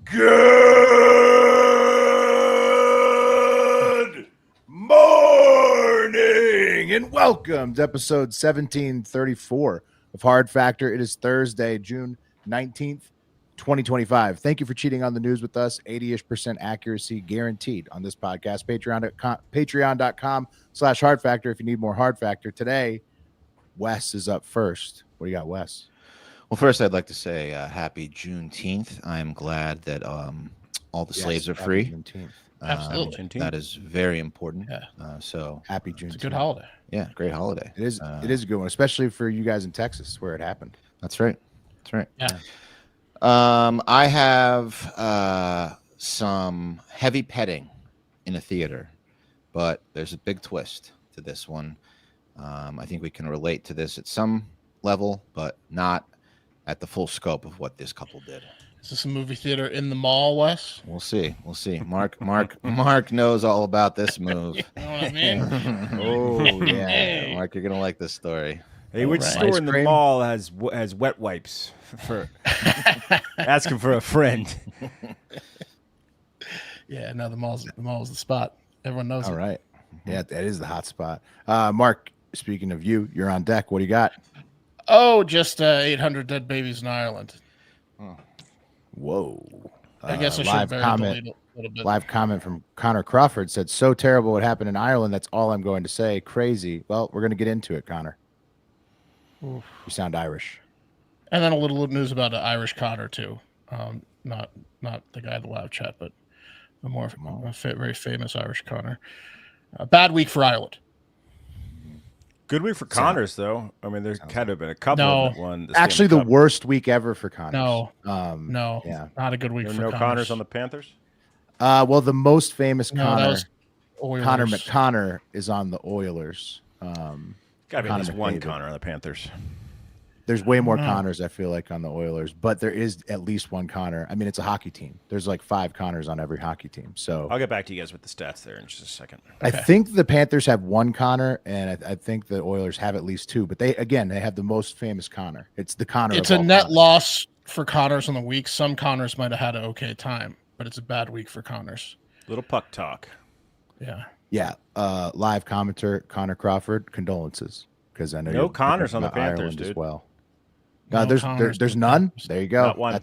Good morning and welcome to episode 1734 of Hard Factor. It is Thursday, June 19th, 2025. Thank you for cheating on the news with us. 80-ish% accuracy guaranteed on this podcast. Patreon.com/Hard Factor if you need more Hard Factor. Today, Wes is up first. What do you got, Wes? Well, first, I'd like to say happy Juneteenth. I am glad that all the slaves are free. Absolutely. That is very important. Yeah. So happy Juneteenth. It's a good holiday. Yeah, great holiday. It is a good one, especially for you guys in Texas where it happened. That's right. That's right. Yeah. I have some heavy petting in a theater, but there's a big twist to this one. I think we can relate to this at some level, but not at the full scope of what this couple did. Is this a movie theater in the mall, Wes? We'll see. We'll see. Mark knows all about this move. You know what I mean? Oh yeah, Hey. Mark, you're gonna like this story. Hey, which All right. store Ice in the cream? mall has wet wipes for asking for a friend? Yeah, no, the mall's the spot. Everyone knows All it. right. Yeah, that is the hot spot. Mark, speaking of you, you're on deck. What do you got? Oh, just 800 dead babies in Ireland. Whoa. I guess I should live vary comment. the lead a little bit. Live comment from Connor Crawford said, "So terrible what happened in Ireland. That's all I'm going to say. Crazy." Well, we're going to get into it, Connor. Oof. You sound Irish. And then a little news about an Irish Connor too. Not the guy in the live chat, but a very famous Irish Connor. A bad week for Ireland. Good week for Connors, though. I mean, there's kind of been a couple No. of that won. Actually, the worst week ever for Connor. No. No. Not a good week There for were no Connors. Connors on the Panthers. Well, the most famous No, that Connor, was Oilers. Connor McConnor, is on the Oilers. Got to be at Connor least one McDavid. Connor on the Panthers. There's way more No. Connors, I feel like, on the Oilers, but there is at least one Connor. I mean, it's a hockey team. There's like 5 Connors on every hockey team. So I'll get back to you guys with the stats there in just a second. I think the Panthers have 1 Connor, and I think the Oilers have at least 2. But they have the most famous Connor. It's the Connor. It's of a all net Connors. loss for Connors on the week. Some Connors might have had an okay time, but it's a bad week for Connors. Little puck talk. Yeah. Yeah. Live commenter Connor Crawford, condolences, because I know No you're Connors on the about Panthers, Ireland as dude. well. No There's Connors. none. There you go. Not one.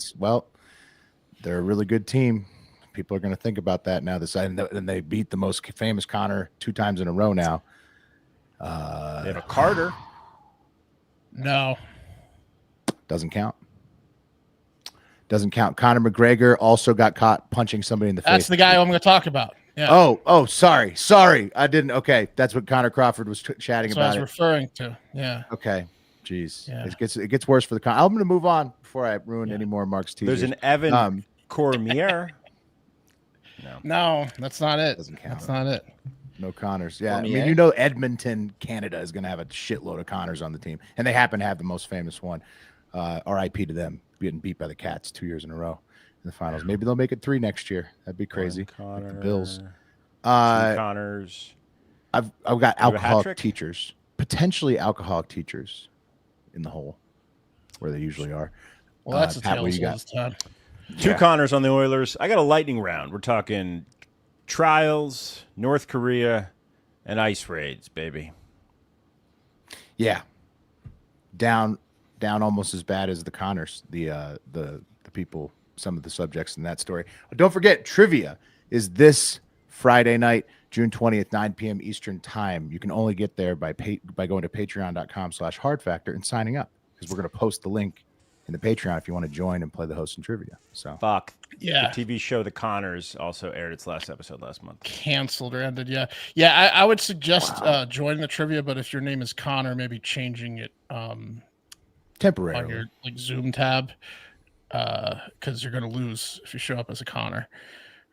They're a really good team. People are going to think about that now. And they beat the most famous Connor 2 times in a row now. They have a Carter. No. Doesn't count. Doesn't count. Conor McGregor also got caught punching somebody in the face. That's the guy I'm going to talk about. Yeah. Oh, sorry. I didn't. Okay, that's what Connor Crawford was chatting That's what I about. was referring to. Yeah. Okay, jeez, Yeah. it gets worse for the Con. I'm going to move on before I ruin Yeah. any more Mark's teasers. There's an Evan Cormier. No, that's not it. Doesn't count. That's not it. No Connors. Yeah, Cormier? I mean, Edmonton, Canada is going to have a shitload of Connors on the team, and they happen to have the most famous one. R.I.P. to them, getting beat by the Cats 2 years in a row in the finals. Maybe they'll make it 3 next year. That'd be crazy. One Like the Bills. Connor, 2 Uh, Connors. I've got You have a hat alcoholic trick? teachers, potentially alcoholic teachers, in the hole where they usually are. Well, that's a Pat, tale what as you old got? as time. 2 Connors on the Oilers. I got a lightning round. We're talking trials, North Korea, and ice raids, baby. Yeah, down almost as bad as the Connors. The people, some of the subjects in that story. Don't forget, trivia is this Friday night, June 20th, 9 p.m. Eastern time. You can only get there by going to patreon.com/hardfactor and signing up, because we're going to post the link in the Patreon if you want to join and play the host and trivia. So Fuck. Yeah. The TV show The Connors also aired its last episode last month. Canceled or ended. Yeah. I would suggest joining the trivia, but if your name is Connor, maybe changing it on temporarily. your Zoom tab, because you're going to lose if you show up as a Connor.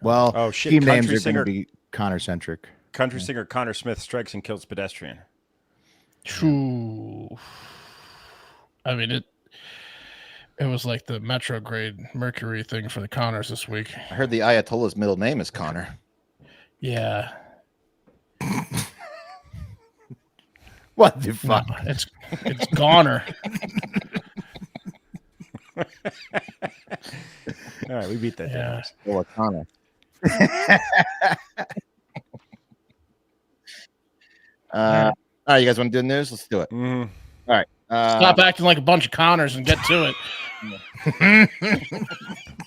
Well, Oh, shit, team names country are going singer- to be Connor centric. Country singer Connor Smith strikes and kills pedestrian. True. I mean, it was like the Metrograde Mercury thing for the Connors this week. I heard the Ayatollah's middle name is Connor. Yeah. What the fuck? No, it's Goner. All right, we beat that dead Yeah. horse. Bill O'Connor. All right, you guys want to do the news? Let's do it. Mhm. All right. Stop acting like a bunch of Connors and get to it.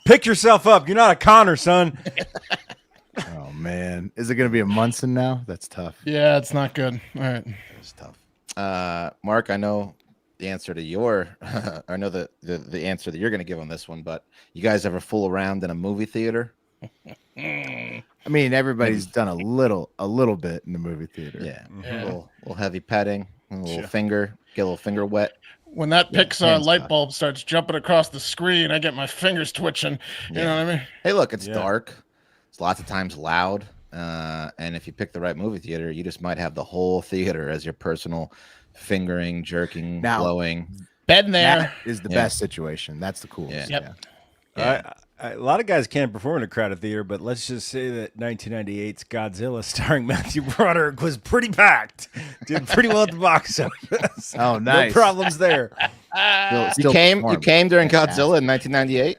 Pick yourself up. You're not a Connor, son. Oh man, is it going to be a Munson now? That's tough. Yeah, it's not good. All right. It's tough. Mark, I know the answer to your, I know the answer that you're going to give on this one, but you guys ever fool around in a movie theater? I mean, everybody's done a little bit in the movie theater. Yeah. Yeah. A little heavy petting, a little Sure. finger, get a little finger wet. When that Pixar hands light up. bulb starts jumping across the screen, I get my fingers twitching. You know what I mean? Hey, look, it's Yeah. dark. It's lots of times loud. And if you pick the right movie theater, you just might have the whole theater as your personal fingering, jerking, Now- blowing. Been there. That is the Yeah. best situation. That's the coolest. Yeah. Yep. Yeah. A lot of guys can't perform in a crowded theater, but let's just say that 1998's Godzilla starring Matthew Broderick was pretty packed. Did pretty well at the box office. Oh, nice. No problems there. You came performed. during Fantastic. Godzilla in 1998?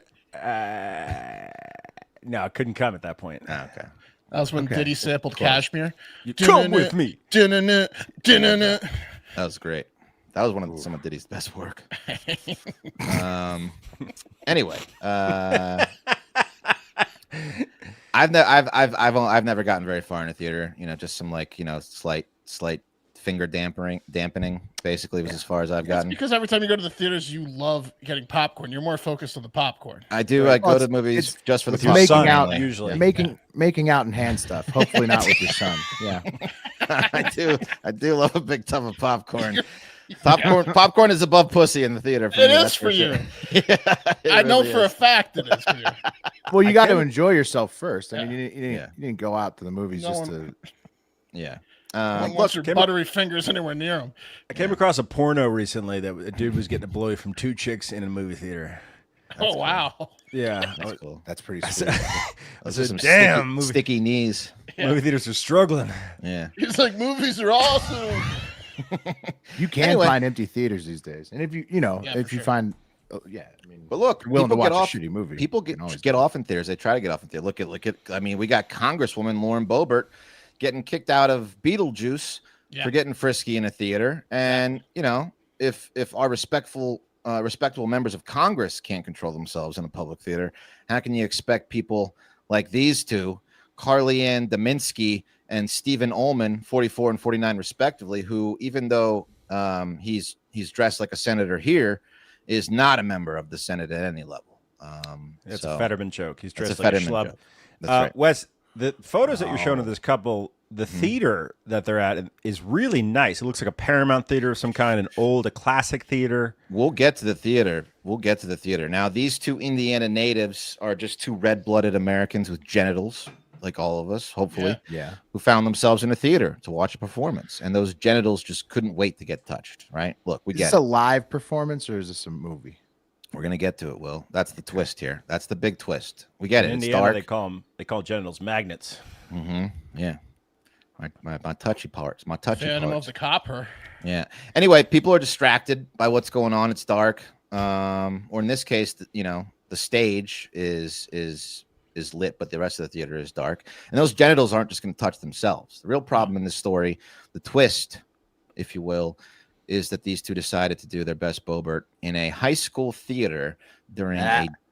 No, I couldn't come at that point. Oh, okay. That was when Okay. Diddy sampled Cashmere. You come with me. Dun-dun-dun, dun-dun-dun. That was great. That was one of some of Diddy's best work. Anyway, I've never gotten very far in a theater. You know, just some slight finger dampening. Basically, was as far as I've That's gotten. because every time you go to the theaters, you love getting popcorn. You're more focused on the popcorn. I do. Right. I go Well, to it's- movies it's just for the with your popcorn. making son, out mainly. usually. making out and hand stuff. Hopefully not with your son. Yeah. I do love a big tub of popcorn. Popcorn is above pussy in the theater. For It me, is that's for you. sure. Yeah, it I know really for a is. fact it is for you. Well, you got to enjoy yourself first. I mean, Yeah. you didn't go out to the movies No just one- to. Yeah. No one Look, wants your Kim- buttery fingers anywhere near them. I came across a porno recently that a dude was getting a blowy from two chicks in a movie theater. Oh, wow. Yeah. that's cool. That's pretty I sweet. said, Those I are said, some damn, movie, sticky knees. Yeah. movie theaters are struggling. Yeah. He's like, movies are awesome. You can Anyway. find empty theaters these days, and if you Yeah, if for you sure. find, I mean, But look, you're willing to people watch get off. a shitty movie. People you can always get go. off in theaters. They try to get off in theaters. Look at. I mean, we got Congresswoman Lauren Boebert getting kicked out of Beetlejuice Yeah. for getting frisky in a theater. And you know, if our respectable members of Congress can't control themselves in a public theater, how can you expect people like these two, Carly Ann Dominski and Stephen Ullman, 44 and 49 respectively, who even though he's dressed like a senator here, is not a member of the Senate at any level. It's So a Fetterman joke. He's it's a dressed like a Fetterman schlub. joke. That's right. Wes, the photos that you're showing of Oh. this couple, the theater that they're at is really nice. It looks like a Paramount theater of some kind, a classic theater. We'll get to the theater. Now, these two Indiana natives are just two red-blooded Americans with genitals, like all of us, hopefully, Yeah. who found themselves in a theater to watch a performance, and those genitals just couldn't wait to get touched. Right? Look, we Is get this it. a live performance or is this a movie? We're gonna get to it. Will, that's the twist here. That's the big twist. We get In it. It's Indiana, dark. they call genitals magnets. Yeah. My touchy parts. My touchy Phantom of parts. the Copper. Yeah. Anyway, people are distracted by what's going on. It's dark. Or in this case, the stage is lit, but the rest of the theater is dark. And those genitals aren't just going to touch themselves. The real problem in this story, the twist, if you will, is that these two decided to do their best Bobert in a high school theater during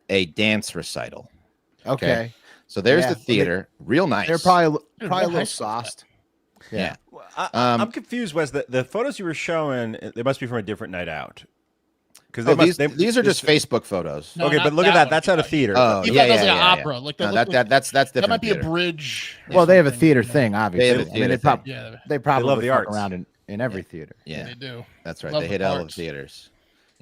a dance recital. Okay. So there's Yeah. the theater, real nice. They're probably Dude, a what high little school is that? sauced. Yeah. I'm confused, Wes. The photos you were showing, they must be from a different night out. Because Oh, these are just Facebook photos. No, okay, not but look at that that. That's one. at a theater. Oh, Even yeah, though that's yeah, like an yeah, opera. Like No, look like- that's different. that might be a theater. bridge. or Well, they have a something, theater you know? thing, obviously. They have a I mean, theater they, Yeah, they probably love the fuck arts. around in every theater. Yeah, they do. that's right. Love They the hit all of parks. theaters.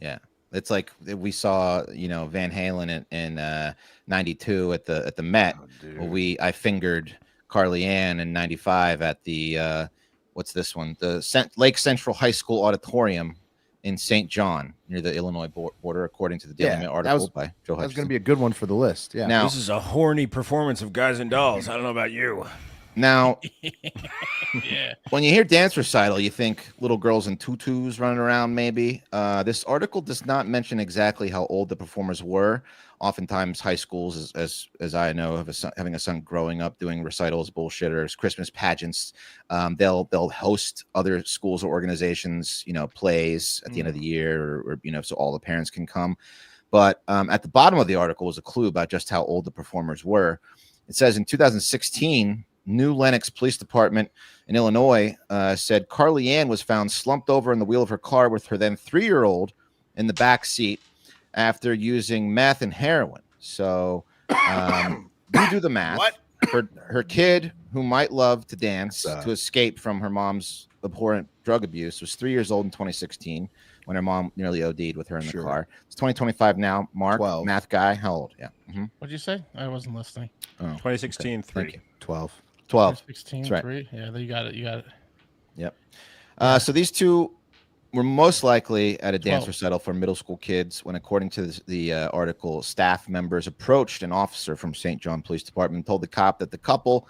Yeah, it's like we saw, Van Halen in '92 at the Met. Oh, dude. Well, I fingered Carly Ann in '95 at the what's this one? The Lake Central High School Auditorium in St. John near the Illinois border, according to the Daily Yeah, Mail that article was- by Joe That's going Hutchison. to be a good one for the list. Yeah. Now, This is a horny performance of Guys and Dolls. I don't know about you. now, Yeah. when you hear dance recital, you think little girls in tutus running around, maybe. This article does not mention exactly how old the performers were, oftentimes high schools, as I know, having a son growing up doing recitals, bullshitters, Christmas pageants. They'll host other schools or organizations, plays at the end of the year, or so all the parents can come. But at the bottom of the article was a clue about just how old the performers were. It says in 2016, New Lenox Police Department in Illinois said Carly Ann was found slumped over in the wheel of her car with her then 3-year-old in the back seat after using meth and heroin. So you do the math. What? Her kid, who might love to dance to escape from her mom's abhorrent drug abuse, was 3 years old in 2016 when her mom nearly OD'd with her in the car. It's 2025 now. Mark, 12. Math guy, how old? Yeah. What'd you say? I wasn't listening. 2016, okay. 3. 12. 16, That's right. 3. Yeah, you got it. Yep. So these two were most likely at a dance 12. recital for middle school kids when, according to the article, staff members approached an officer from St. John Police Department and told the cop that the couple,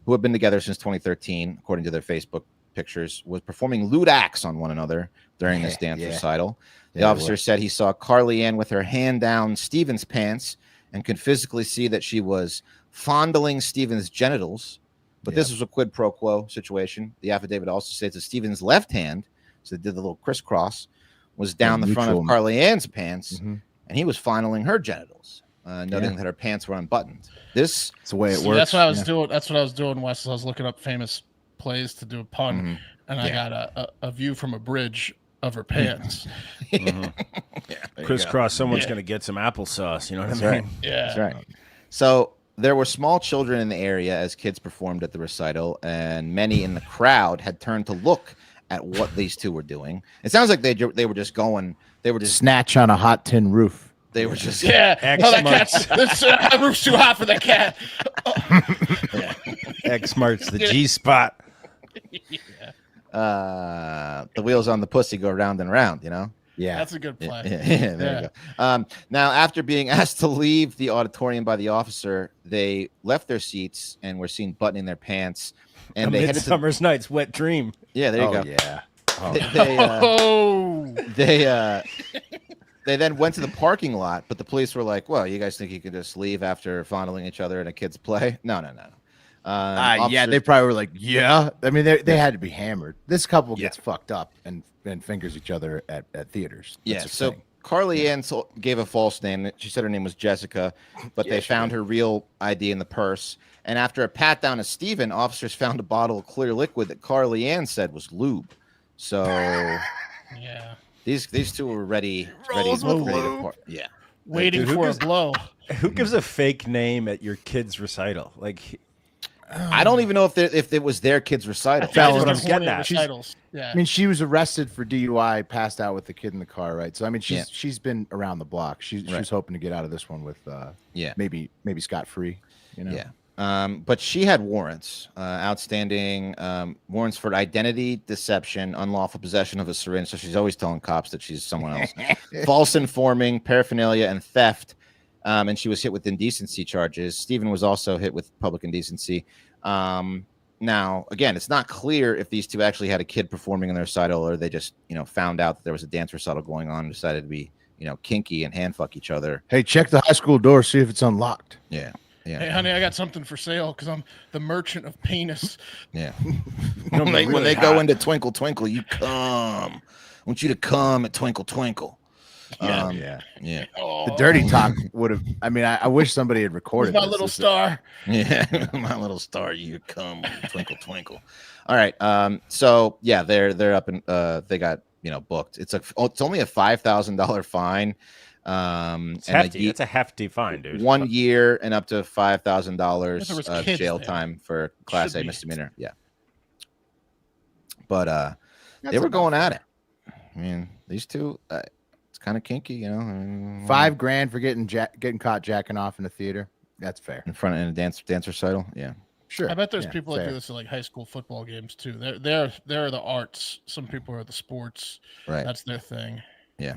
who had been together since 2013, according to their Facebook pictures, was performing lewd acts on one another during this dance recital. The officer said he saw Carly Ann with her hand down Stephen's pants and could physically see that she was fondling Stephen's genitals. But this was a quid pro quo situation. The affidavit also states that Stephen's left hand, so they did the little crisscross, was down the front of Carly Ann's pants, and he was fondling her genitals, noting that her pants were unbuttoned. This It's the way it works. That's what I was doing. That's what I was doing, Wes. I was looking up famous plays to do a pun, and I got a view from a bridge of her pants. Crisscross, someone's going to get some applesauce. You know what I mean? Right. Yeah, That's right. So there were small children in the area as kids performed at the recital, and many in the crowd had turned to look at what these two were doing. It sounds like they were just going. They were just Snatch on a hot tin roof. They were just yeah. Oh, that cat's this roof's too hot for the cat. X marks the G spot. The wheels on the pussy go round and round. Yeah. That's a good play. There you go. Now, after being asked to leave the auditorium by the officer, they left their seats and were seen buttoning their pants. And they headed to Midsummer's Night's Wet Dream. Yeah, there you go. Yeah. They then went to the parking lot, but the police were like, "Well, you guys think you can just leave after fondling each other in a kid's play?" No. Yeah, they probably were like, yeah. I mean, they had to be hammered. This couple gets fucked up and fingers each other at theaters. That's a So thing. Carly Ann gave a false name. She said her name was Jessica, but they found her real ID in the purse. And after a pat down of Stephen, officers found a bottle of clear liquid that Carly Ann said was lube. So Yeah. these two were ready Rolls to with part. Yeah. Waiting Dude, who for a gives- blow. Who gives a fake name at your kid's recital? Like, I don't even know if it was their kid's recital. Guys what are I'm horny getting at. recitals. Yeah. I mean, she was arrested for DUI, passed out with the kid in the car, right? So I mean, she's been around the block. She's hoping to get out of this one with maybe scot free. Yeah. But she had warrants, outstanding warrants for identity deception, unlawful possession of a syringe. So she's always telling cops that she's someone else, false informing, paraphernalia, and theft. And she was hit with indecency charges. Stephen was also hit with public indecency. Now, again, it's not clear if these two actually had a kid performing in their recital, or they just, found out that there was a dance recital going on and decided to be, kinky and hand fuck each other. Hey, check the high school door, see if it's unlocked. Yeah. Yeah. Hey, honey, I got something for sale because I'm the merchant of penis. Yeah. when they go into Twinkle Twinkle, you come. I want you to come at Twinkle Twinkle. Yeah. Oh, The dirty talk would have. I mean, I wish somebody had recorded. my this. little This is- star. Yeah, my little star, you come, twinkle twinkle. All right, so yeah, they're up and they got booked. It's only a $5,000 fine. it's hefty. It's a hefty fine, dude. 1 year and up to If there was $5,000 kids jail there. time for Class Should A be. misdemeanor. Yeah, but That's they were about going at it. I mean, these two, it's kind of kinky, I mean, $5,000 for getting caught jacking off in a theater. That's fair. in front of a dance recital. Yeah, Sure. I bet there's Yeah, people that fair. do this at like high school football games too. They're the arts. Some people are the sports. right. That's their thing. Yeah.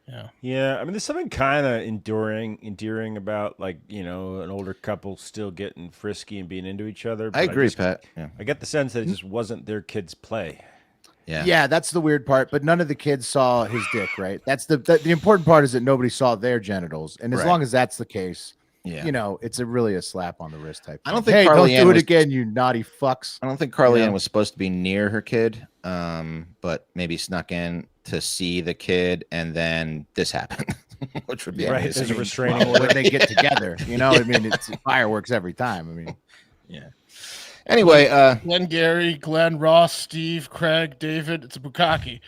Yeah. Yeah, I mean, there's something kind of endearing about like an older couple still getting frisky and being into each other. I but agree, just- Pat. Yeah. I get the sense that it just wasn't their kid's play. Yeah. that's the weird part. But none of the kids saw his dick, right? That's the important part is that nobody saw their genitals, and as Right. long as that's the case, Yeah. you know, it's really a slap on the wrist type. I don't thing. think Hey, Carly don't Ann do it was- again, you naughty fucks. I don't think Carly Yeah. Ann was supposed to be near her kid, but maybe snuck in to see the kid, and then this happened, which would be Yeah, Right, amazing. there's a Well, restraining when order. they get together, you know, I mean, it's fireworks every time. I mean, Yeah. Anyway, Glenn, Gary, Glenn, Ross, Steve, Craig, David. It's a bukkake.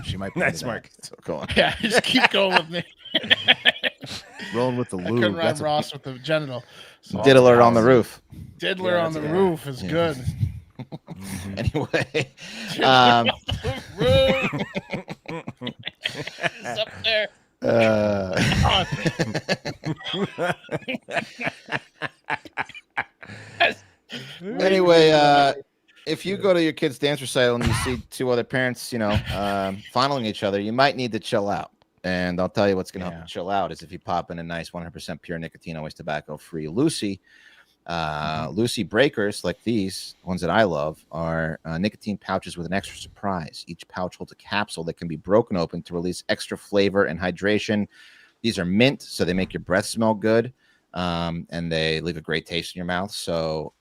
she might be Nice, into that. Mark. so go on. Yeah, just keep going with me. Rolling with the I couldn't lube. rhyme That's Ross with the genital. So Diddler on the roof. Diddler Yeah, on the that's roof is Yeah. good. Anyway, Roof. It's up there. anyway, if you go to your kid's dance recital and you see two other parents, fondling each other, you might need to chill out. And I'll tell you what's going to help Yeah. you chill out is if you pop in a nice 100% pure nicotine, always tobacco-free Lucy. Lucy breakers like these ones that I love are nicotine pouches with an extra surprise. Each pouch holds a capsule that can be broken open to release extra flavor and hydration. These are mint, so they make your breath smell good, and they leave a great taste in your mouth. So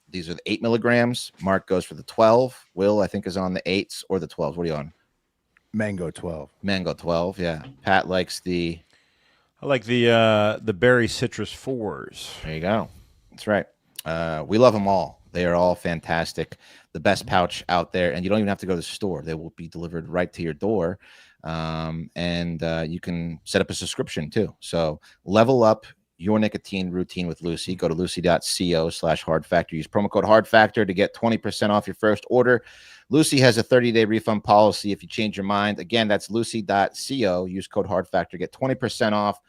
these are the 8 milligrams. Mark goes for the 12. Will, I think, is on the 8s or the 12s. What are you on? Mango 12. Mango 12. Yeah. Pat likes the. I like the berry citrus 4s. There you go. That's right. We love them all. They are all fantastic. The best pouch out there, and you don't even have to go to the store. They will be delivered right to your door, and you can set up a subscription too. So level up your nicotine routine with Lucy. Go to lucy.co/hard factor. Use promo code hard factor to get 20% off your first order. Lucy has a 30-day refund policy if you change your mind. Again, that's lucy.co. Use code hard factor, get 20% off.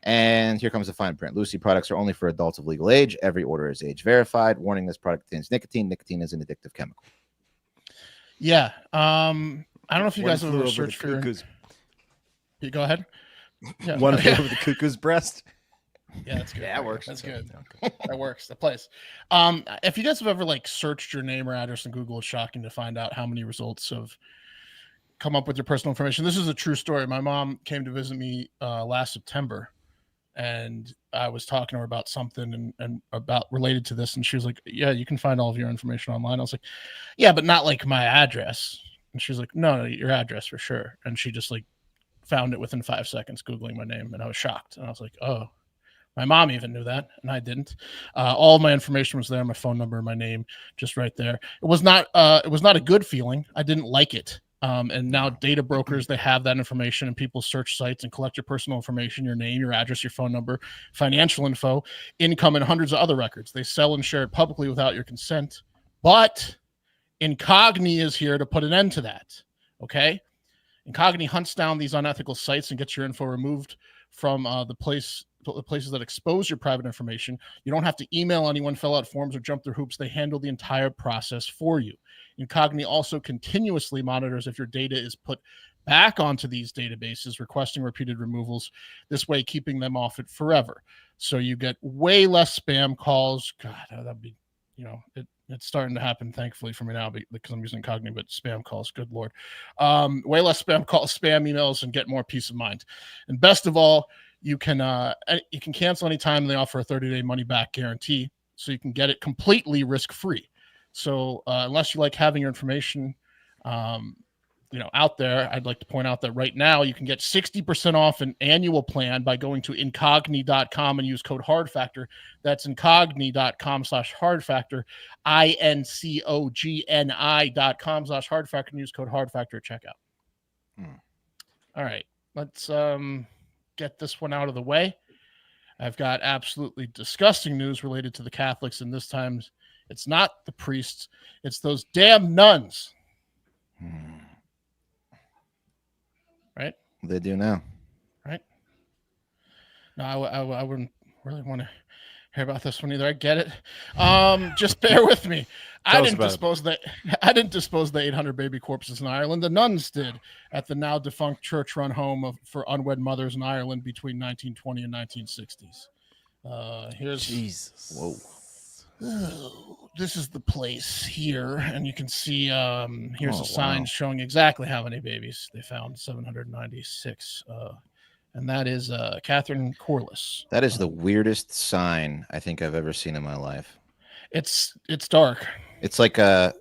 And here comes the fine print. Lucy products are only for adults of legal age. Every order is age verified. Warning: this product contains nicotine. Nicotine is an addictive chemical. Yeah. I don't know if you One guys have flew ever over the searched for. cuckoo's. You go ahead. Yeah. One flew Yeah. over the cuckoo's breast. Yeah, that's good. Yeah, that works. That's good. Okay. That works. That plays. If you guys have ever searched your name or address in Google, it's shocking to find out how many results have come up with your personal information. This is a true story. My mom came to visit me last September, and I was talking to her about something and about related to this, and she was like, "Yeah, you can find all of your information online." I was like, "Yeah, but not like my address." And she was like, "No, your address for sure." And she just found it within 5 seconds, Googling my name, and I was shocked. And I was like, "Oh." My mom even knew that, and I didn't. All of my information was there, my phone number, my name, just right there. It was not a good feeling. I didn't like it. And now data brokers, they have that information, and people search sites and collect your personal information, your name, your address, your phone number, financial info, income, and hundreds of other records. They sell and share it publicly without your consent. But Incogni is here to put an end to that. Okay? Incogni hunts down these unethical sites and gets your info removed from the places that expose your private information. You don't have to email anyone, fill out forms, or jump through hoops. They handle the entire process for you. Incogni also continuously monitors if your data is put back onto these databases, requesting repeated removals, this way keeping them off it forever. So you get way less spam calls. God, that'd be, it's starting to happen, thankfully, for me now because I'm using Incogni, but spam calls, good Lord. Way less spam calls, spam emails, and get more peace of mind. And best of all, you can cancel anytime. They offer a 30-day money-back guarantee, so you can get it completely risk-free. So unless you like having your information out there, I'd like to point out that right now you can get 60% off an annual plan by going to incogni.com and use code HARDFACTOR. That's incogni.com/hardfactor, incogni.com/hardfactor, and use code HARDFACTOR at checkout. All right, let's get this one out of the way. I've got absolutely disgusting news related to the Catholics, and this time it's not the priests, it's those damn nuns. Right? They do now. Right? No, I wouldn't really want to hear about this one either. I get it. Just bear with me. I didn't dispose the 800 baby corpses in Ireland. The nuns did at the now defunct church-run home for unwed mothers in Ireland between 1920 and 1960s. Here's Jesus. Whoa. This is the place here, and you can see here's Oh, a sign wow. showing exactly how many babies they found, 796. And that is Catherine Corliss. That is the weirdest sign I think I've ever seen in my life. It's dark. It's like a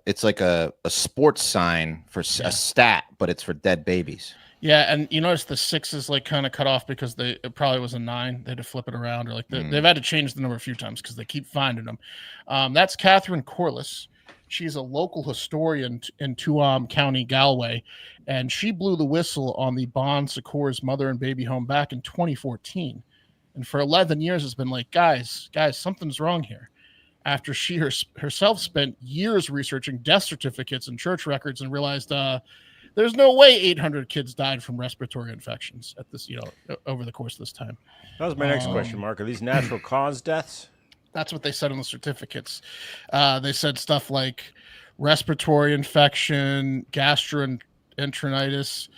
sports sign for Yeah. a stat, but it's for dead babies. Yeah, and you notice the 6 is like kind of cut off because it probably was a 9. They had to flip it around, or like they've had to change the number a few times because they keep finding them. That's Catherine Corliss. She's a local historian in Tuam County, Galway, and she blew the whistle on the Bon Secours mother and baby home back in 2014. And for 11 years, it's been like, guys, something's wrong here. After she herself spent years researching death certificates and church records and realized there's no way 800 kids died from respiratory infections at this, over the course of this time. That was my next question, Mark. Are these natural cause deaths? That's what they said on the certificates. They said stuff like respiratory infection, gastroenteritis,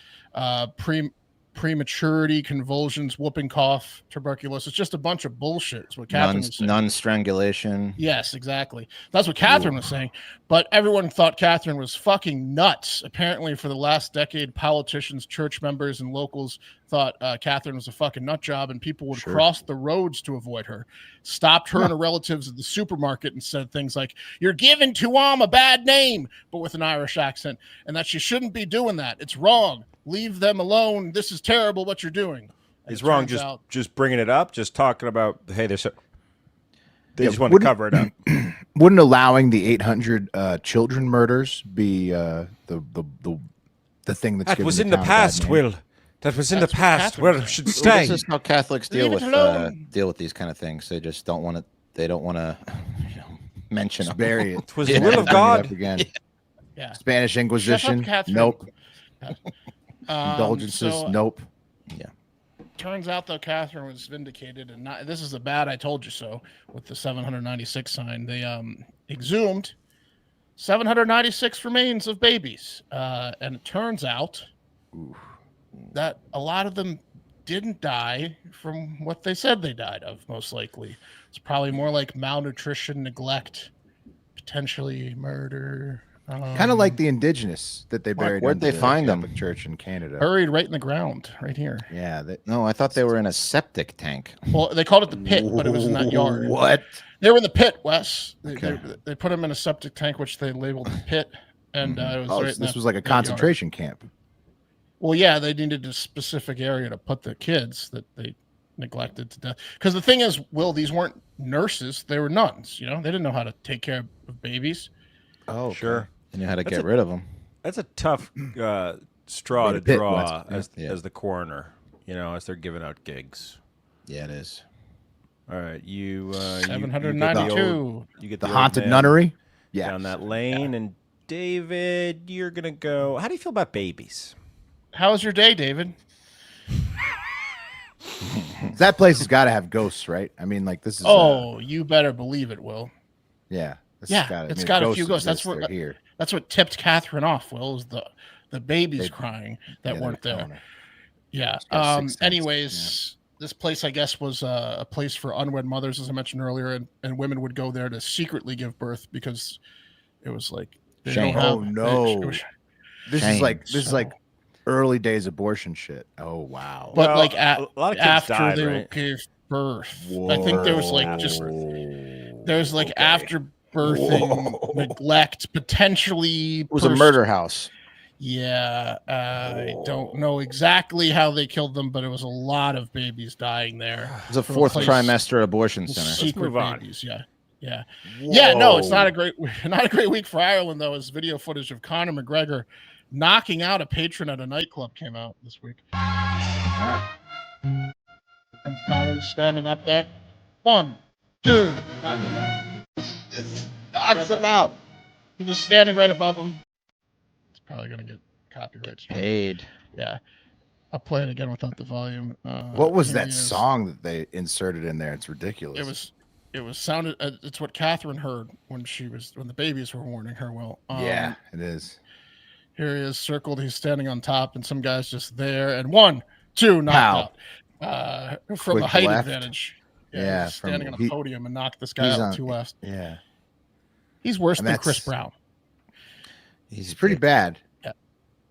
prematurity, convulsions, whooping cough, tuberculosis. Just a bunch of bullshit. Is what Catherine was saying. Non-strangulation. Yes, exactly. That's what Catherine was saying. But everyone thought Catherine was fucking nuts. Apparently, for the last decade, politicians, church members, and locals thought Catherine was a fucking nut job, and people would cross the roads to avoid her. Stopped her and her relatives at the supermarket and said things like, "You're giving Tuam a bad name," but with an Irish accent, and that she shouldn't be doing that. It's wrong. Leave them alone. This is terrible what you're doing. And It's wrong just bringing it up, just talking about, hey, they just want to cover it up. Wouldn't allowing the 800 children murders be the thing that's That given was in the town a bad past, name? Will. That was in the That's what past. Catherine Where it said. should Well, stay. this is how Catholics Leave deal it with alone. these kind of things. They just don't want to. They don't want to mention Just them. bury it. It was Yeah. the will of Bring it up God. again. Yeah. Spanish Inquisition. Catherine. Nope. Indulgences. Indulgences. Nope. Turns out, though, Catherine was vindicated, and this is the bad I told you so with the 796 sign. They exhumed 796 remains of babies, and it turns out that a lot of them didn't die from what they said they died of, most likely. It's probably more like malnutrition, neglect, potentially murder. Kind of like the indigenous that they buried. where'd under they the find Catholic them? Church in Canada. buried right in the ground, right here. Yeah. No, I thought they were in a septic tank. Well, they called it the pit, but it was in that yard. What? They were in the pit, Wes. Okay. They put them in a septic tank, which they labeled the pit, and it was Oh, right so in this that- was like a that yard. concentration camp. Well, yeah, they needed a specific area to put the kids that they neglected to death. Because the thing is, Will, these weren't nurses; they were nuns. They didn't know how to take care of babies. Oh, Sure. They knew how to That's get a- rid of them. That's a tough straw Way to to pit, draw Wes. as the coroner, as they're giving out gigs. Yeah, it is. All right, you 792. you get The old haunted man nunnery. Yeah. down that lane, and David, you're gonna go. How do you feel about babies? How was your day, David? That place has got to have ghosts, right? I mean, like this is. You better believe it, Will. Yeah. This Yeah, has gotta- it's got a few ghosts. That's exist, where- they're here. That's what tipped Catherine off. Will, is the babies They- crying Yeah, that they're weren't there. calling her. Yeah. She's got a sixth sense. Anyways, this place, I guess, was a place for unwed mothers, as I mentioned earlier, and women would go there to secretly give birth because it was like they Shame. don't have- Oh, no. it was- This Shame. is like early days abortion shit. Oh wow. but Well, like a lot of kids after died, they right? gave birth, I think there was like just Whoa. there's like Okay. after birthing Whoa. neglect, potentially It was a murder house. Yeah, I don't know exactly how they killed them, but it was a lot of babies dying there. It was a From fourth place- trimester abortion center. Secret move on. babies, yeah. Yeah, no, it's Whoa. not a great week for Ireland though. As video footage of Conor McGregor knocking out a patron at a nightclub came out this week. And Conor's standing up there. 1, 2, knocks him out. He's just standing right above him. It's probably gonna get copyright strike. Paid. Yeah, I'll play it again without the volume. What was here that he is. song that they inserted in there? It's ridiculous. It was sounded. It's what Catherine heard when the babies were warning her. Well, Yeah, it is. Here he is circled. He's standing on top, and some guy's just there. And 1, 2, knocked out from Quick a height left. advantage. Yeah, he's standing from- on a podium and knocked this guy he's out on- with 2 left. Yeah. He's worse And than Chris that's- Brown. He's pretty bad.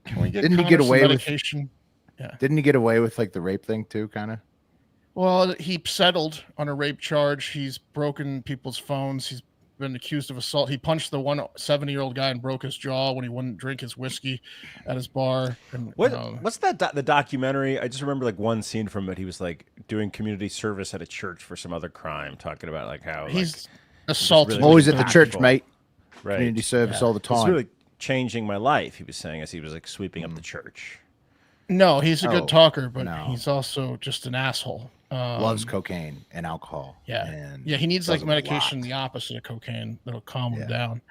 Can we get Didn't he Connor get some away with- medication? Didn't he get away with like the rape thing too, kind of? Well, he settled on a rape charge. He's broken people's phones. He's been accused of assault. He punched the 70-year-old guy and broke his jaw when he wouldn't drink his whiskey at his bar. And What's that? The documentary? I just remember like one scene from it. He was like doing community service at a church for some other crime, talking about like how he's assaulted. really I'm always at the impactful. church, mate. right. Community service all the It's time. really changing my life. He was saying as he was like sweeping up the church. No, he's a Oh, good talker, but no. he's also just an asshole. Loves cocaine and alcohol. Yeah. and Yeah, he needs like does it a medication, lot. the opposite of cocaine that'll calm him Yeah. down.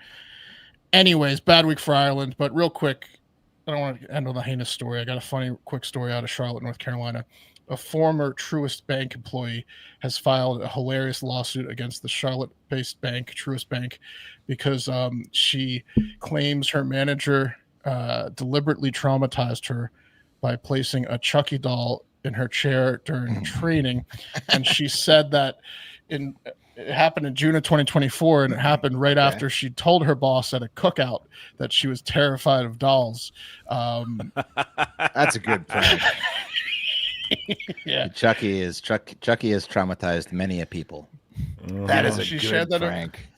Anyways, bad week for Ireland, but real quick, I don't want to end on the heinous story. I got a funny, quick story out of Charlotte, North Carolina. A former Truist Bank employee has filed a hilarious lawsuit against the Charlotte-based bank, Truist Bank, because she claims her manager deliberately traumatized her by placing a Chucky doll in her chair during training, and she said that it happened in June of 2024, and it happened right after she told her boss at a cookout that she was terrified of dolls. That's a good prank. Yeah, Chucky has traumatized many a people. That is a She good shared that- prank.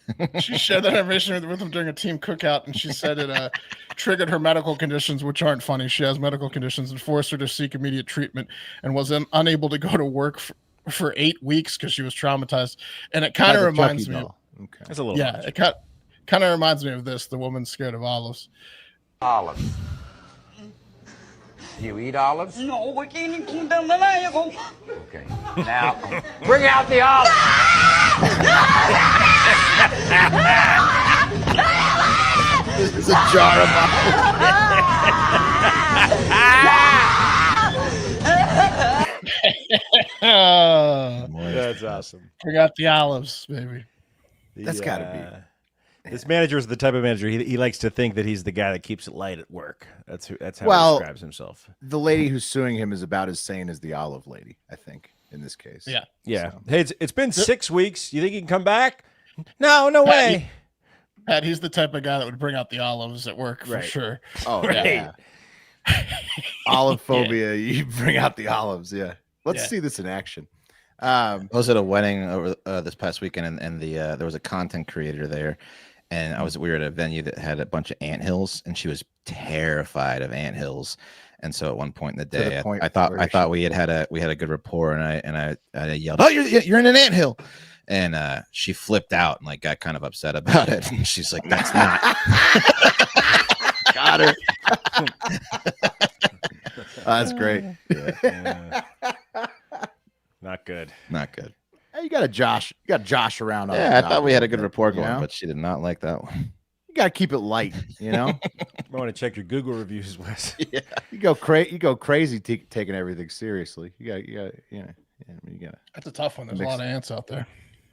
she shared that information with him during a team cookout, and she said it triggered her medical conditions, which aren't funny. She has medical conditions and forced her to seek immediate treatment, and was unable to go to work for 8 weeks because she was traumatized. And it kind By of the reminds Chucky me, doll. Okay. That's a little yeah, much. it kind of reminds me of this. The woman's scared of olives. Olives. You eat olives? No, we can't keep them alive. Okay. Now, bring out the olives. This is a jar of That's awesome. Forgot the olives, baby. That's gotta This manager is the type of manager he likes to think that he's the guy that keeps it light at work. That's how Well- he describes himself. The lady who's suing him is about as sane as the olive lady, I think, in this case. Yeah. Yeah. So- Hey, it's been 6 weeks. You think he can come back? No Pat, way. Pat, he's the type of guy that would bring out the olives at work for Right. sure. Oh, Right. yeah. Olive phobia. You bring out the olives. Yeah. Let's Yeah. see this in action. I was at a wedding over this past weekend, and there was a content creator there, and we were at a venue that had a bunch of anthills, and she was terrified of anthills. And so at one point in the the day, point I thought where we had a good rapport, and I yelled, "Oh, you're in an anthill!" And she flipped out and like got kind of upset about it. And she's like, "That's not." Got her. That's great. Not good. Not good. Hey, you got Josh around. on Yeah, the I thought we had a job good bit, rapport you going, know? but she did not like that one. You got to keep it light. You know, I want to check your Google reviews, Wes. you go crazy taking everything seriously. You got you got to That's a tough one. There's a Mix- lot of ants out there.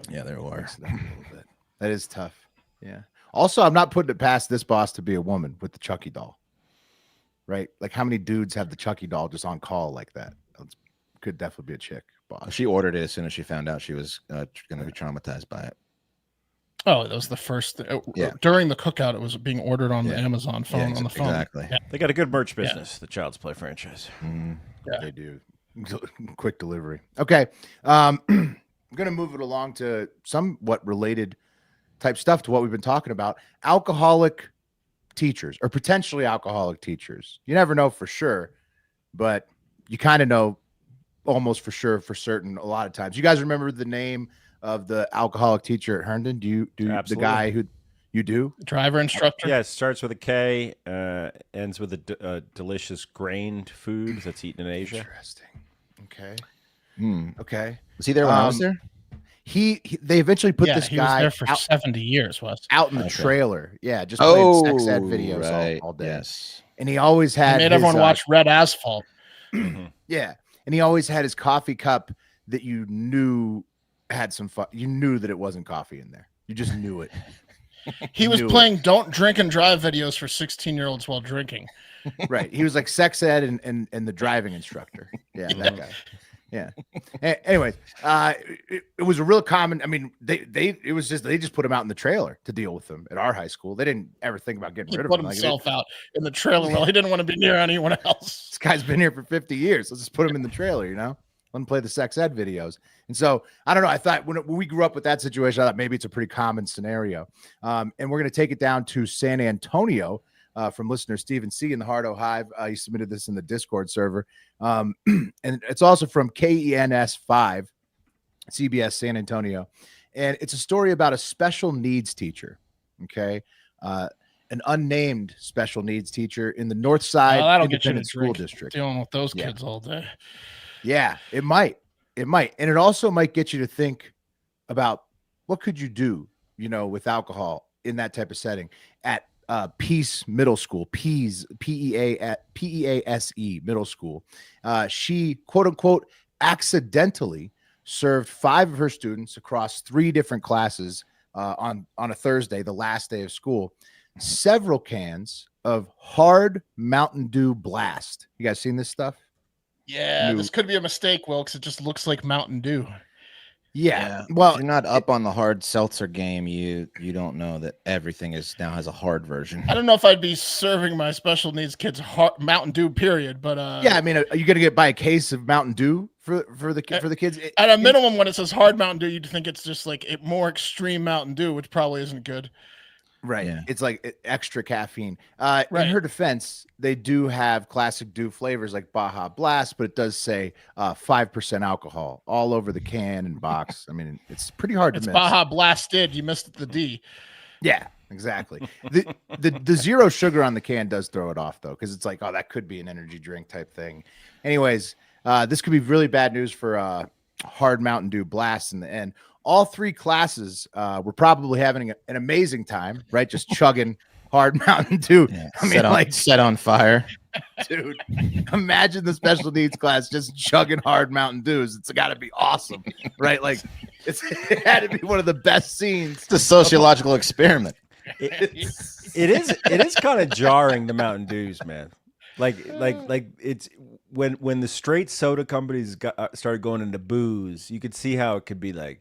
Yeah, there were. mix it up a little bit. That is tough. Yeah. Also, I'm not putting it past this boss to be a woman with the Chucky doll. Right? Like, how many dudes have the Chucky doll just on call like that? Could definitely be a chick boss. She ordered it as soon as she found out she was going to be traumatized by it. Oh, that was the first. Yeah. During the cookout, it was being ordered on the Yeah. Amazon phone on the phone. Exactly. Yeah. They got a good merch business, the Child's Play franchise. Mhm. Yeah. They do. Quick delivery. Okay. I'm going to move it along to somewhat related type stuff to what we've been talking about. Alcoholic teachers or potentially alcoholic teachers. You never know for sure, but you kind of know almost for sure for certain a lot of times. You guys remember the name of the alcoholic teacher at Herndon? Do you the Absolutely. guy who you do? Driver instructor. Yeah, it starts with a K, ends with a delicious grained food that's eaten in Asia. Interesting. Okay. Hmm. Okay. Was he there when I was Um, there? They eventually put Yeah, this he was guy there for out, 70 years. Was out in the Okay. trailer. Yeah, just playing sex ed videos right. all day. Yes. And he always he had made his, everyone watch Red Asphalt. Yeah, and he always had his coffee cup that you knew had some fun. You knew that it wasn't coffee in there. You just knew it. He was Knew it. playing "Don't Drink and Drive" videos for 16-year-olds while drinking. Right. He was like sex ed and the driving instructor. Yeah, that guy. Yeah. Anyways, it was a real common. I mean, they just put him out in the trailer to deal with them at our high school. They didn't ever think about getting He rid of put him. himself out in the trailer. Well, he didn't want to be near anyone else. This guy's been here for 50 years. Let's just put him in the trailer, let him play the sex ed videos. And so I don't know. I thought when we grew up with that situation, I thought maybe it's a pretty common scenario. And we're going to take it down to San Antonio from listener Stephen C. in the Hardo Hive. He submitted this in the Discord server. And it's also from KENS5, CBS San Antonio. And it's a story about a special needs teacher. Okay. An unnamed special needs teacher in the North Side Independent School District. Dealing with those kids all day. Yeah, it might. And it also might get you to think about what could you do, with alcohol in that type of setting at Peace Middle School, Pease, Pease Middle School. She, quote unquote, accidentally served 5 of her students across 3 different classes on a Thursday, the last day of school, several cans of hard Mountain Dew Blast. You guys seen this stuff? Yeah, this could be a mistake, Wilkes. It just looks like Mountain Dew. Yeah. Well, if you're not up on the hard seltzer game, you don't know that everything now has a hard version. I don't know if I'd be serving my special needs kids Mountain Dew, period. But yeah, I mean, are you gonna buy a case of Mountain Dew for the kids? At a minimum, when it says hard Mountain Dew, you'd think it's just like a more extreme Mountain Dew, which probably isn't good. Right. Yeah. It's like extra caffeine. Right. In her defense, they do have classic Dew flavors like Baja Blast, but it does say 5% alcohol all over the can and box. I mean, it's pretty hard to miss. Baja Blasted. You missed the D. Yeah, exactly. The zero sugar on the can does throw it off, though, because it's like, oh, that could be an energy drink type thing. Anyways, this could be really bad news for hard Mountain Dew Blast in the end. All 3 classes were probably having an amazing time, right? Just chugging hard Mountain Dew. Yeah, I mean, set on fire. Dude, imagine the special needs class just chugging hard Mountain Dews. It's got to be awesome, right? Like it had to be one of the best scenes. It's a sociological experiment. It is kind of jarring, the Mountain Dews, man. Like it's when the straight soda companies started going into booze, you could see how it could be like,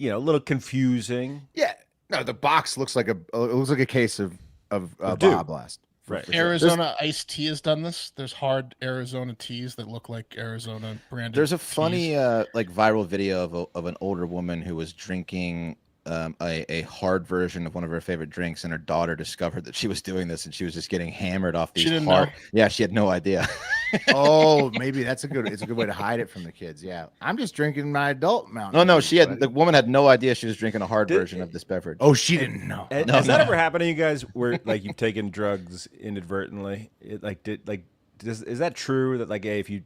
a little confusing. Yeah. No, the box looks like a case of Baja Blast. Right. Arizona iced tea has done this. There's hard Arizona teas that look like Arizona branded. There's a funny viral video of an older woman who was drinking a hard version of one of her favorite drinks, and her daughter discovered that she was doing this, and she was just getting hammered off these hard. Yeah, she had no idea. Oh, maybe it's a good way to hide it from the kids. Yeah, I'm just drinking my adult Mountain. No, the woman had no idea she was drinking a hard version of this beverage. Oh, she didn't know. Has that ever happened to you guys, where like you've taken drugs inadvertently? Is that true that like, if you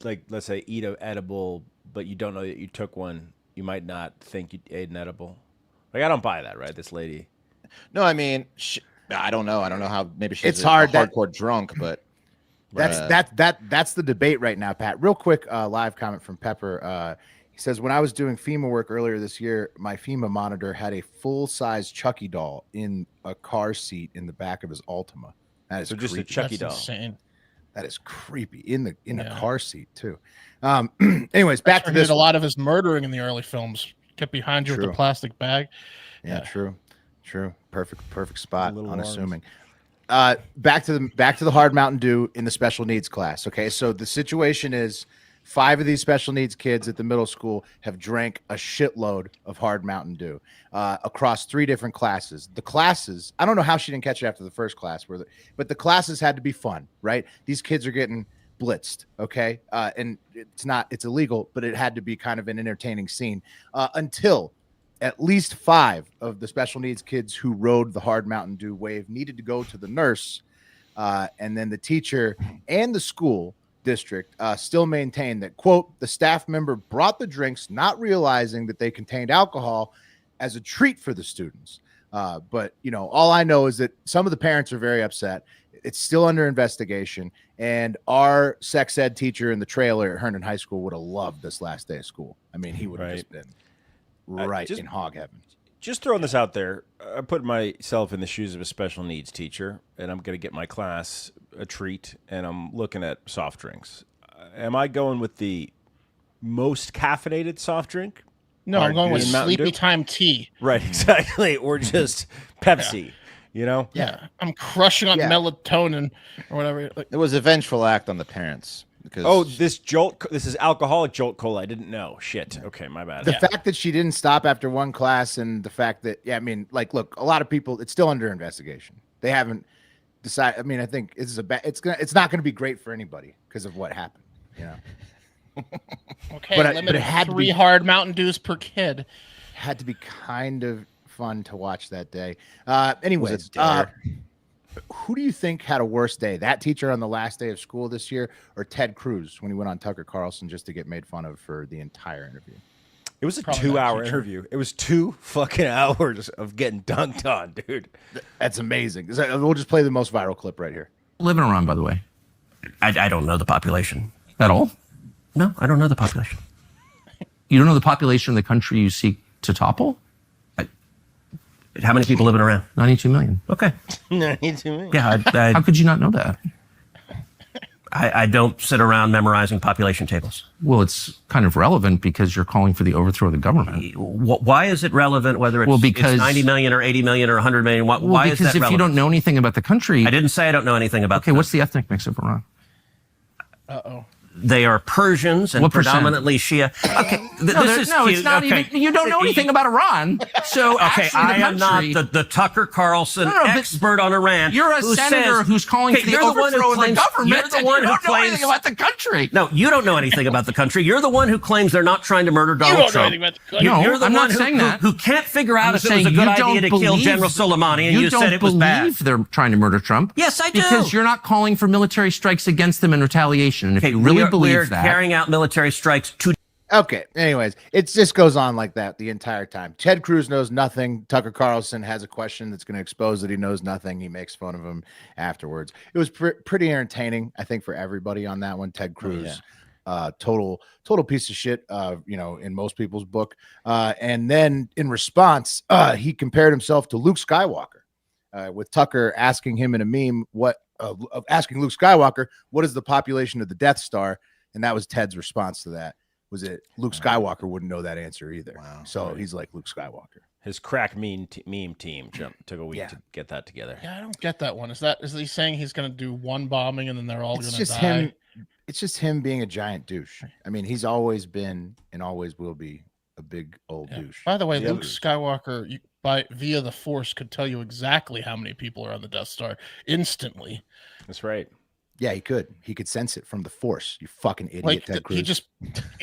like, let's say, eat an edible, but you don't know that you took one, you might not think you ate an edible? Like, I don't buy that, right? This lady. No, I mean, I don't know. I don't know how. Maybe she's hardcore drunk, but that's the debate right now, Pat. Real quick, live comment from Pepper. He says, when I was doing FEMA work earlier this year, my FEMA monitor had a full-size Chucky doll in a car seat in the back of his Altima. That is so just creepy. a Chucky That's doll. insane. That is creepy in a car seat too. Anyways, back to this. A lot of his murdering in the early films. Get behind you with the plastic bag. Yeah, true. Perfect spot. Unassuming. Back to the hard Mountain Dew in the special needs class. Okay, so the situation is 5 of these special needs kids at the middle school have drank a shitload of hard Mountain Dew across 3 different classes. The classes, I don't know how she didn't catch it after the first class, but the classes had to be fun, right? These kids are getting blitzed, okay, and it's illegal, but it had to be kind of an entertaining scene until at least 5 of the special needs kids who rode the hard Mountain Dew wave needed to go to the nurse, and then the teacher and the school district still maintained that, quote, the staff member brought the drinks not realizing that they contained alcohol as a treat for the students. But all I know is that some of the parents are very upset. It's still under investigation, and our sex ed teacher in the trailer at Herndon High School would have loved this last day of school. I mean, he would have just been in hog heaven. Just throwing this out there, I put myself in the shoes of a special needs teacher, and I'm going to get my class a treat, and I'm looking at soft drinks. Am I going with the most caffeinated soft drink. No, I'm going with in Mountain sleepy Dew? time tea. Right, exactly, or just Pepsi. You know. Yeah, I'm crushing on melatonin or whatever. Like, It was a vengeful act on the parents because Oh, this is alcoholic Jolt Cola. I didn't know. Shit. Okay, my bad. The fact that she didn't stop after one class, and the fact that I mean, like, look, a lot of people, it's still under investigation. They haven't decided. I mean, I think it's not gonna be great for anybody because of what happened. You know. okay, but limited it had to 3 be- hard Mountain Dews per kid. Had to be kind of fun to watch that day. Anyways, who do you think had a worse day? That teacher on the last day of school this year, or Ted Cruz when he went on Tucker Carlson just to get made fun of for the entire interview? It was a Probably 2-hour that teacher. interview. It was 2 fucking hours of getting dunked on, dude. That's amazing. We'll just play the most viral clip right here. Living around, by the way. I don't know the population at all. No, I don't know the population. You don't know the population of the country you seek to topple? How many people living around? 92 million. Okay. 92 million. Yeah. How could you not know that? I don't sit around memorizing population tables. Well, it's kind of relevant because you're calling for the overthrow of the government. Why is it relevant whether it's 90 million or 80 million or 100 million? Why is that relevant? Because if you don't know anything about the country... I didn't say I don't know anything about the country. What's the ethnic mix of Iran? Uh-oh. They are Persians and predominantly Shia. Okay, this is cute. It's not even. You don't know anything about Iran. So okay, I am not the Tucker Carlson expert on Iran. You're a senator who's calling for the overthrow of the government. You're the one who who don't know anything claims about the country. No, you don't know anything about the country. You're the one who claims they're not trying to murder Donald Trump. You're the I'm one not saying that. who can't figure out if it was a good idea to kill General Soleimani, and you said it was bad. You don't believe they're trying to murder Trump. Yes, I do. Because you're not calling for military strikes against them in retaliation. And if you really believe that, carrying out military strikes to. Okay. Anyways, it just goes on like that the entire time. Ted Cruz knows nothing. Tucker Carlson has a question that's going to expose that he knows nothing. He makes fun of him afterwards. It was pretty entertaining, I think, for everybody on that one. Ted Cruz, total piece of shit. In most people's book. And then in response, he compared himself to Luke Skywalker, with Tucker asking him in a meme asking Luke Skywalker, "What is the population of the Death Star?" And that was Ted's response to that. Was it Luke Skywalker wouldn't know that answer either. Wow. So he's like Luke Skywalker. His crack meme team took a week to get that together. Yeah, I don't get that one. Is he saying he's going to do one bombing and then they're all going to die? Him. It's just him being a giant douche. I mean, he's always been and always will be a big old douche. By the way, Luke Skywalker, via the Force, could tell you exactly how many people are on the Death Star instantly. That's right. Yeah, he could. He could sense it from the Force. You fucking idiot, Ted Cruz. He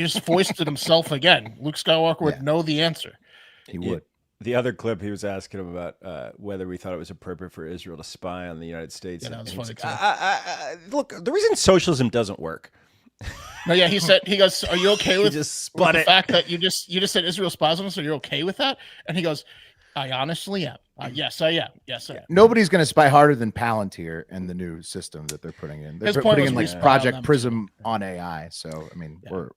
just foisted himself again. Luke Skywalker would know the answer. He would. The other clip, he was asking him about whether we thought it was appropriate for Israel to spy on the United States. Yeah, that was funny too. Look, the reason socialism doesn't work. No, yeah, he goes, "Are you okay with the fact that you just said Israel spies on us? Are you okay with that?" And he goes, "I honestly am. Yes, I am. Yes, I am." Nobody's going to spy harder than Palantir and the new system that they're putting in. They're putting in like Project Prism on AI. So I mean, we're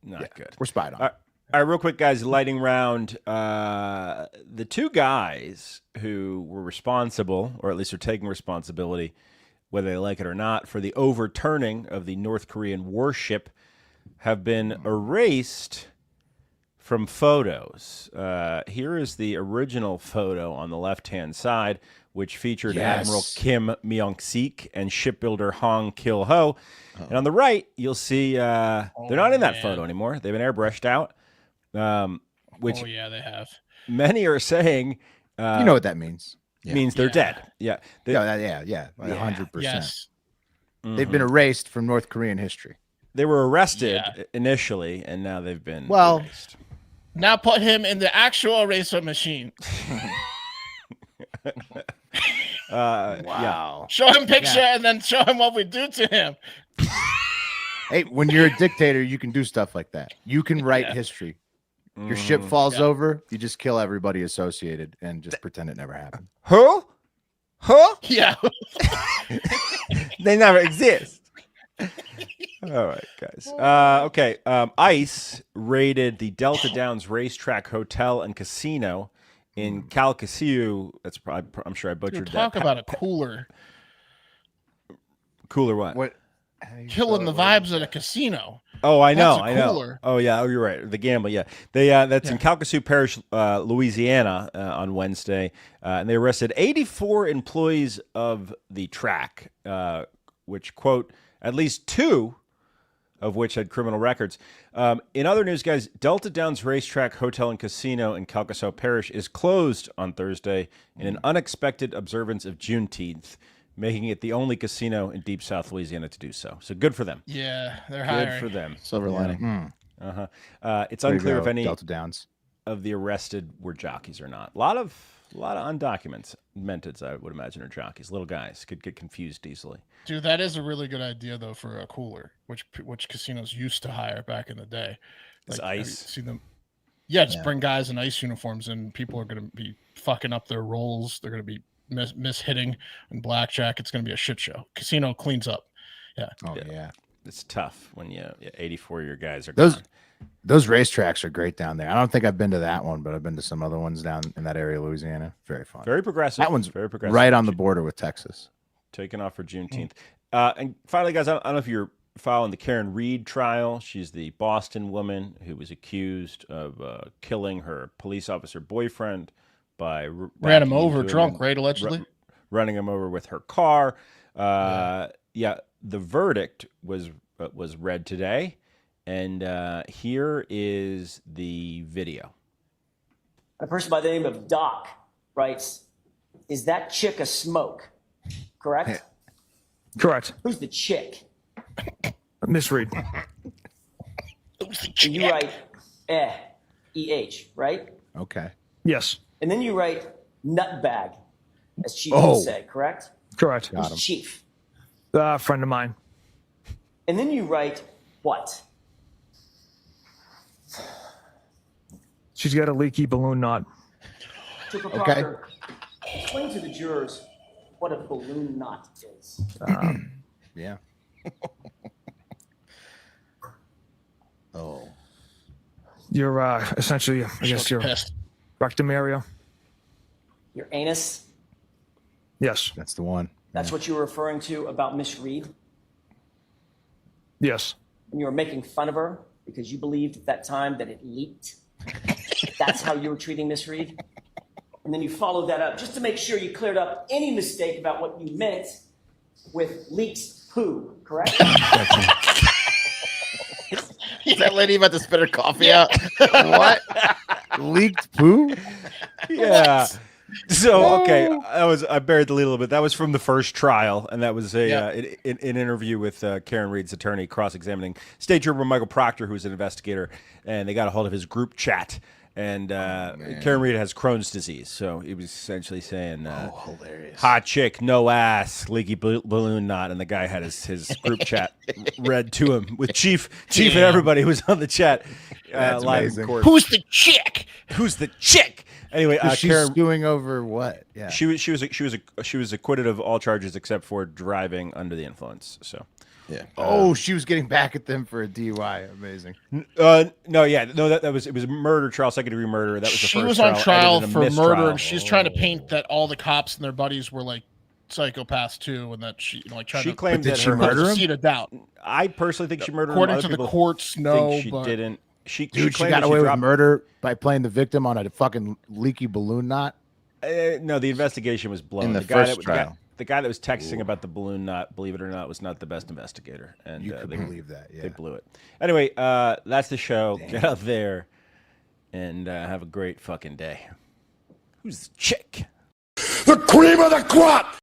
not good. We're spied on. All right, real quick, guys. Lightning round. The two guys who were responsible, or at least are taking responsibility, whether they like it or not, for the overturning of the North Korean warship, have been erased from photos. Here is the original photo on the left-hand side, which featured Admiral Kim Myong-sik and shipbuilder Hong Kil-ho. And on the right, you'll see they're not in that photo anymore. They've been airbrushed out. Which they have. Many are saying, you know what that means? Means they're dead. Yeah, 100%. Yes. They've been erased from North Korean history. They were arrested initially, and now they've been erased. Now put him in the actual eraser machine. Wow. Show him picture and then show him what we do to him. Hey, when you're a dictator, you can do stuff like that. You can write history. Your ship falls over, you just kill everybody associated and just pretend it never happened. Huh? Yeah. They never exist. All right, guys. Okay. ICE raided the Delta Downs Racetrack Hotel and Casino in Calcasieu. That's probably, I'm sure I butchered that. Talk about a cooler. Cooler what? What? killing the vibes at a casino. Oh, I know, That's a I know. cooler. Oh, yeah. Oh, you're right. The gambling, yeah. They that's in Calcasieu Parish, Louisiana, on Wednesday, and they arrested 84 employees of the track, which quote at least 2 of which had criminal records. In other news, guys, Delta Downs Racetrack, Hotel, and Casino in Calcasieu Parish is closed on Thursday in an unexpected observance of Juneteenth, making it the only casino in Deep South Louisiana to do so. So good for them. Yeah, they're Good hiring. for them. Silver lining. It's Way to unclear go, if any Delta Downs. of the arrested were jockeys or not. A lot of undocumented, I would imagine, are jockeys. Little guys could get confused easily. Dude, that is a really good idea though for a cooler, which casinos used to hire back in the day. It's have you ice. seen them? Yeah, just bring guys in ice uniforms, and people are going to be fucking up their rolls. They're going to be mishitting in blackjack. It's going to be a shit show. Casino cleans up. Yeah. Oh yeah. It's tough when 84 of your guys are Those gone. those racetracks are great down there. I don't think I've been to that one, but I've been to some other ones down in that area of Louisiana. Very fun. Very progressive. That one's very progressive. right on the border with Texas. Taken off for Juneteenth. And finally, guys, I don't know if you're following the Karen Reed trial. She's the Boston woman who was accused of killing her police officer boyfriend by ran him over drunk, right? Allegedly, running him over with her car. Yeah, the verdict was read today, and here is the video. A person by the name of Doc writes, "Is that chick a smoke?" Correct? Correct. Who's the chick? Miss Reed. And you write E-H, right? Okay. Yes. And then you write nutbag, as Chief Oh. would say, correct? Correct. Got Who's him. Chief? Friend of mine. And then you write what? She's got a leaky balloon knot. Trooper Proctor, explain to the jurors what a balloon knot is. Yeah. Oh. Your essentially, I guess your pissed. rectum area. Your anus? Yes. That's the one. That's what you were referring to about Miss Reed? Yes. And you were making fun of her because you believed at that time that it leaked? That's how you were treating Miss Reed? And then you followed that up just to make sure you cleared up any mistake about what you meant with leaked poo, correct? Is that lady about to spit her coffee out? What? Leaked poo? Yeah. So I buried the lead a little bit. That was from the first trial, and that was an interview with Karen Reed's attorney, cross-examining State Trooper Michael Proctor, who's an investigator, and they got a hold of his group chat. And Karen Reed has Crohn's disease, so he was essentially saying, hilarious. hot chick, no ass, leaky balloon knot, and the guy had his group chat read to him with Chief and everybody who was on the chat That's live amazing. in court. Who's the chick? Who's the chick? Anyway, She's Karen, doing over what? Yeah. she was acquitted of all charges except for driving under the influence. So. Yeah. She was getting back at them for a DUI. Amazing. It was a murder trial, second degree murder. That was the She first was on trial other than a for mistrial. murder, and she's trying to paint that all the cops and their buddies were like psychopaths too, and that she trying She to claimed did that she her murder him? seed of doubt. I personally think she murdered him. According Other to the people courts, think no, she but didn't. She Dude, she claimed got that away with dropped- murder by playing the victim on a fucking leaky balloon knot. No, the investigation was blown. In the guy first trial. the guy that was texting about the balloon knot, believe it or not, was not the best investigator, and You could they believe that. Yeah. They blew it. Anyway, that's the show. Get out there and have a great fucking day. Who's the chick? The cream of the crop!